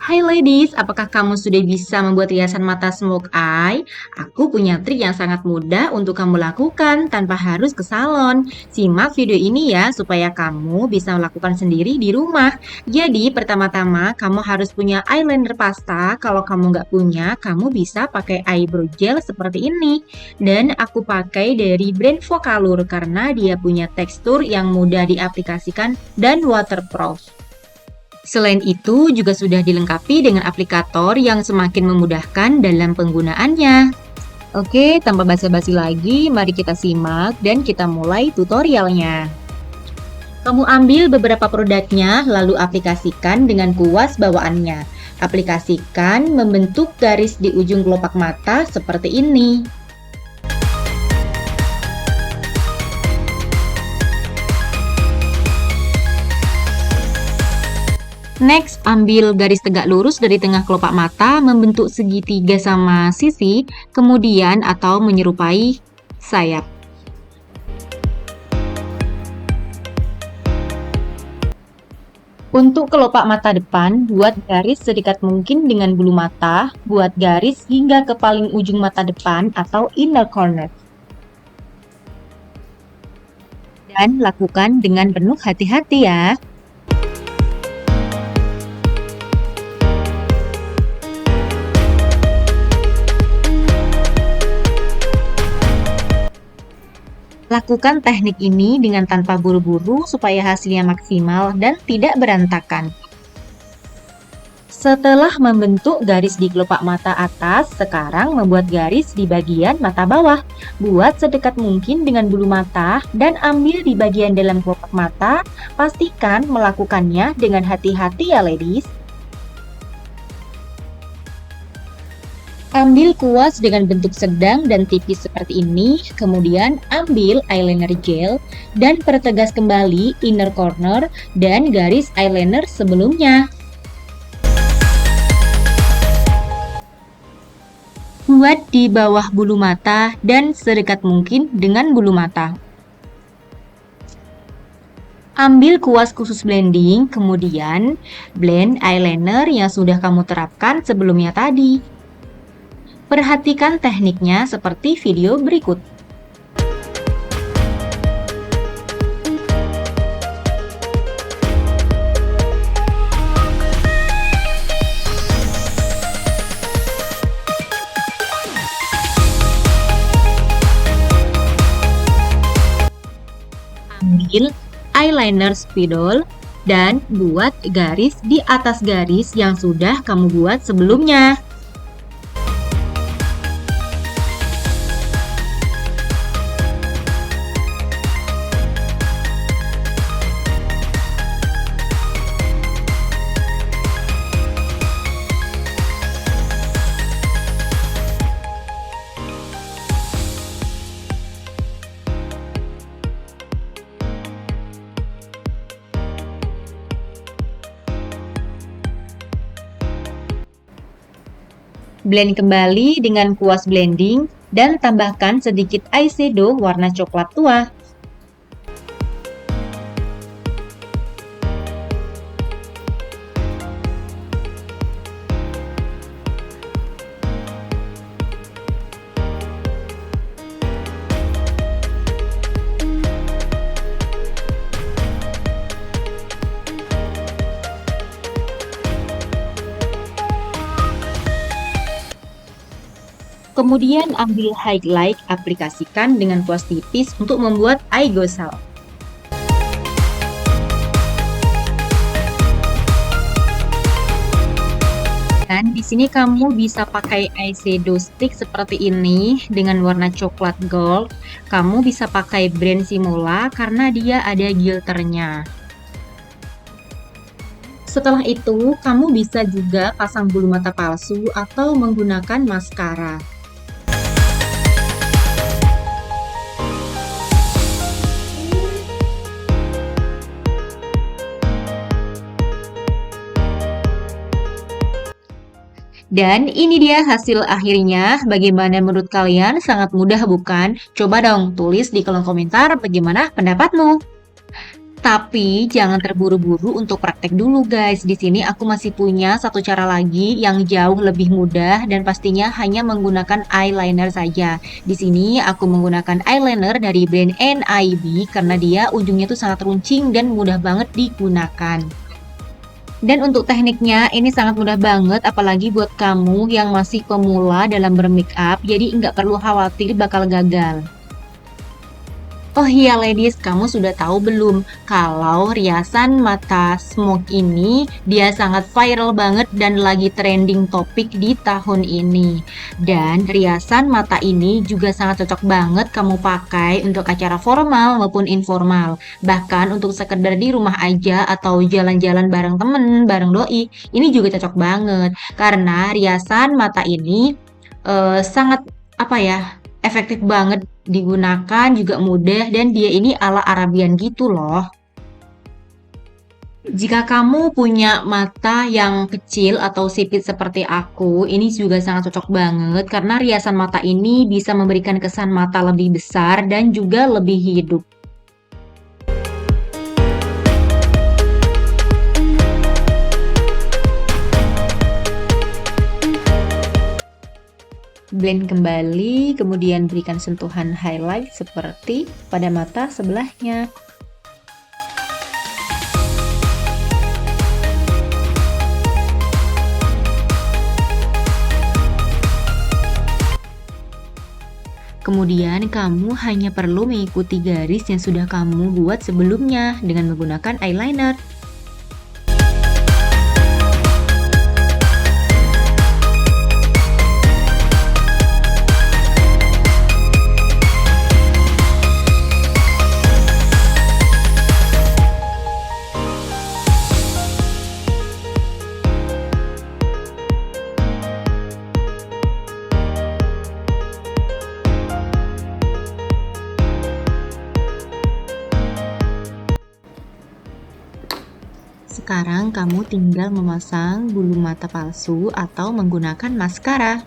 Hai ladies, apakah kamu sudah bisa membuat riasan mata smoke eye? Aku punya trik yang sangat mudah untuk kamu lakukan tanpa harus ke salon. Simak video ini ya, supaya kamu bisa melakukan sendiri di rumah. Jadi, pertama-tama kamu harus punya eyeliner pasta. Kalau kamu nggak punya, kamu bisa pakai eyebrow gel seperti ini. Dan aku pakai dari brand Vocalour karena dia punya tekstur yang mudah diaplikasikan dan waterproof. Selain itu, juga sudah dilengkapi dengan aplikator yang semakin memudahkan dalam penggunaannya. Oke, tanpa basa-basi lagi, mari kita simak dan kita mulai tutorialnya. Kamu ambil beberapa produknya, lalu aplikasikan dengan kuas bawaannya. Aplikasikan membentuk garis di ujung kelopak mata seperti ini. Next, ambil garis tegak lurus dari tengah kelopak mata membentuk segitiga sama sisi, kemudian atau menyerupai sayap. Untuk kelopak mata depan, buat garis sedekat mungkin dengan bulu mata, buat garis hingga ke paling ujung mata depan atau inner corner. Dan lakukan dengan penuh hati-hati ya. Lakukan teknik ini dengan tanpa buru-buru supaya hasilnya maksimal dan tidak berantakan. Setelah membentuk garis di kelopak mata atas, sekarang membuat garis di bagian mata bawah. Buat sedekat mungkin dengan bulu mata dan ambil di bagian dalam kelopak mata. Pastikan melakukannya dengan hati-hati ya ladies. Ambil kuas dengan bentuk sedang dan tipis seperti ini, kemudian ambil eyeliner gel dan pertegas kembali inner corner dan garis eyeliner sebelumnya. Buat di bawah bulu mata dan sedekat mungkin dengan bulu mata. Ambil kuas khusus blending, kemudian blend eyeliner yang sudah kamu terapkan sebelumnya tadi. Perhatikan tekniknya seperti video berikut. Ambil eyeliner spidol dan buat garis di atas garis yang sudah kamu buat sebelumnya. Blend kembali dengan kuas blending dan tambahkan sedikit eyeshadow warna coklat tua. Kemudian ambil highlight, aplikasikan dengan kuas tipis untuk membuat eye gosal. Dan di sini kamu bisa pakai eyeshadow stick seperti ini dengan warna coklat gold. Kamu bisa pakai brand Simula karena dia ada glitternya. Setelah itu, kamu bisa juga pasang bulu mata palsu atau menggunakan maskara. Dan ini dia hasil akhirnya. Bagaimana menurut kalian? Sangat mudah bukan? Coba dong tulis di kolom komentar bagaimana pendapatmu. Tapi jangan terburu-buru untuk praktek dulu guys. Di sini aku masih punya satu cara lagi yang jauh lebih mudah dan pastinya hanya menggunakan eyeliner saja. Di sini aku menggunakan eyeliner dari brand NIB karena dia ujungnya tuh sangat runcing dan mudah banget digunakan. Dan untuk tekniknya ini sangat mudah banget apalagi buat kamu yang masih pemula dalam bermake up, jadi nggak perlu khawatir bakal gagal. Oh iya ladies, kamu sudah tahu belum kalau riasan mata smoke ini dia sangat viral banget dan lagi trending topik di tahun ini. Dan riasan mata ini juga sangat cocok banget kamu pakai untuk acara formal maupun informal. Bahkan untuk sekedar di rumah aja atau jalan-jalan bareng temen, bareng doi, ini juga cocok banget. Karena riasan mata ini sangat apa ya, efektif banget digunakan, juga mudah, dan dia ini ala Arabian gitu loh. Jika kamu punya mata yang kecil atau sipit seperti aku, ini juga sangat cocok banget karena riasan mata ini bisa memberikan kesan mata lebih besar dan juga lebih hidup. Blend kembali, kemudian berikan sentuhan highlight seperti pada mata sebelahnya. Kemudian kamu hanya perlu mengikuti garis yang sudah kamu buat sebelumnya dengan menggunakan eyeliner. Sekarang kamu tinggal memasang bulu mata palsu atau menggunakan maskara.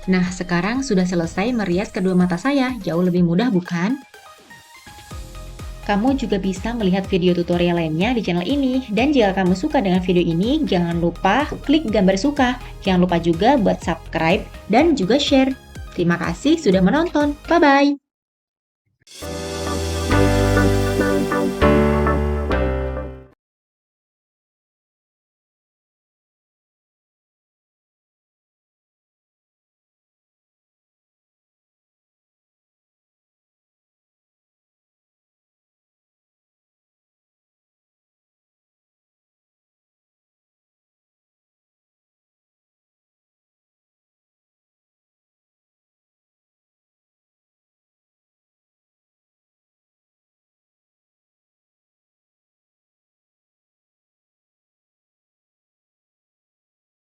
Nah, sekarang sudah selesai merias kedua mata saya. Jauh lebih mudah, bukan? Kamu juga bisa melihat video tutorial lainnya di channel ini. Dan jika kamu suka dengan video ini, jangan lupa klik gambar suka. Jangan lupa juga buat subscribe dan juga share. Terima kasih sudah menonton. Bye-bye!